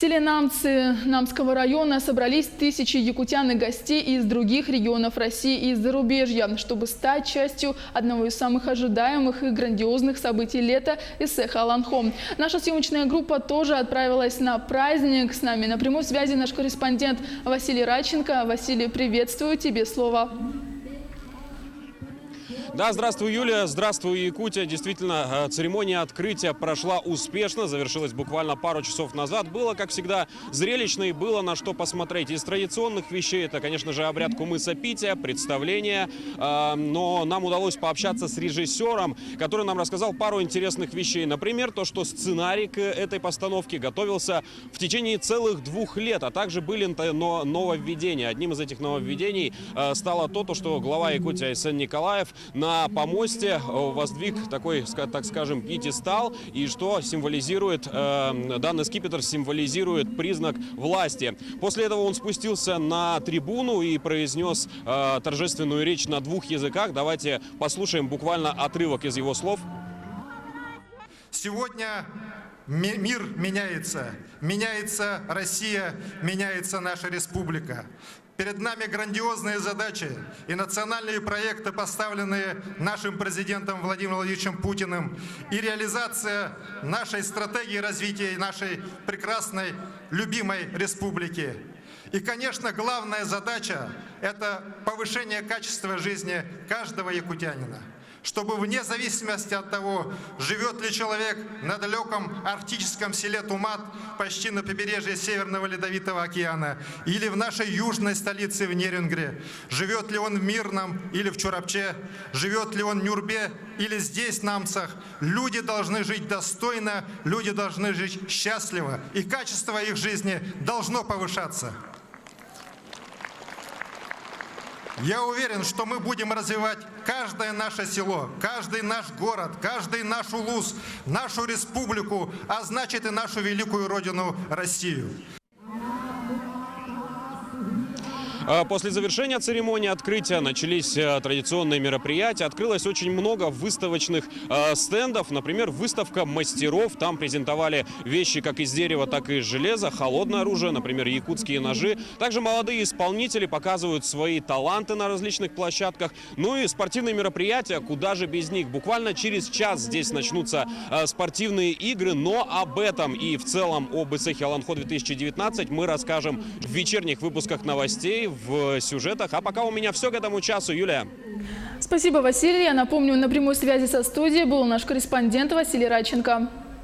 Теленамцы Намского района собрались тысячи якутян и гостей из других регионов России и из зарубежья, чтобы стать частью одного из самых ожидаемых и грандиозных событий лета – Эсеха Аланхо. Наша съемочная группа тоже отправилась на праздник. С нами на прямой связи наш корреспондент Василий Радченко. Василий, приветствую, тебе слово. Да, здравствуй, Юлия, здравствуй, Якутия. Действительно, церемония открытия прошла успешно, завершилась буквально пару часов назад. Было, как всегда, зрелищно и было на что посмотреть. Из традиционных вещей это, конечно же, обряд кумысопития, представление. Но нам удалось пообщаться с режиссером, который нам рассказал пару интересных вещей. Например, то, что сценарий к этой постановке готовился в течение целых 2 лет, а также были нововведения. Одним из этих нововведений стало то, что глава Якутии Айсен Николаев на помосте воздвиг такой, так скажем, пьедестал, и что символизирует, данный скипетр символизирует признак власти. После этого он спустился на трибуну и произнес торжественную речь на 2 языках. Давайте послушаем буквально отрывок из его слов. Сегодня мир меняется, меняется Россия, меняется наша республика. Перед нами грандиозные задачи и национальные проекты, поставленные нашим президентом Владимиром Владимировичем Путиным, и реализация нашей стратегии развития нашей прекрасной, любимой республики. И, конечно, главная задача – это повышение качества жизни каждого якутянина. Чтобы вне зависимости от того, живет ли человек на далеком арктическом селе Тумат, почти на побережье Северного Ледовитого океана, или в нашей южной столице в Нерюнгре, живет ли он в Мирном или в Чурапче, живет ли он в Нюрбе или здесь, в Намцах, люди должны жить достойно, люди должны жить счастливо, и качество их жизни должно повышаться. Я уверен, что мы будем развивать каждое наше село, каждый наш город, каждый наш улус, нашу республику, а значит и нашу великую родину Россию. После завершения церемонии открытия начались традиционные мероприятия. Открылось очень много выставочных стендов. Например, выставка мастеров. Там презентовали вещи как из дерева, так и из железа. Холодное оружие, например, якутские ножи. Также молодые исполнители показывают свои таланты на различных площадках. Ну и спортивные мероприятия, куда же без них. Буквально через час здесь начнутся спортивные игры. Но об этом и в целом об Эсехе Аланхо 2019 мы расскажем в вечерних выпусках новостей, в сюжетах. А пока у меня все к этому часу. Юлия. Спасибо, Василий. Я напомню, на прямой связи со студией был наш корреспондент Василий Радченко.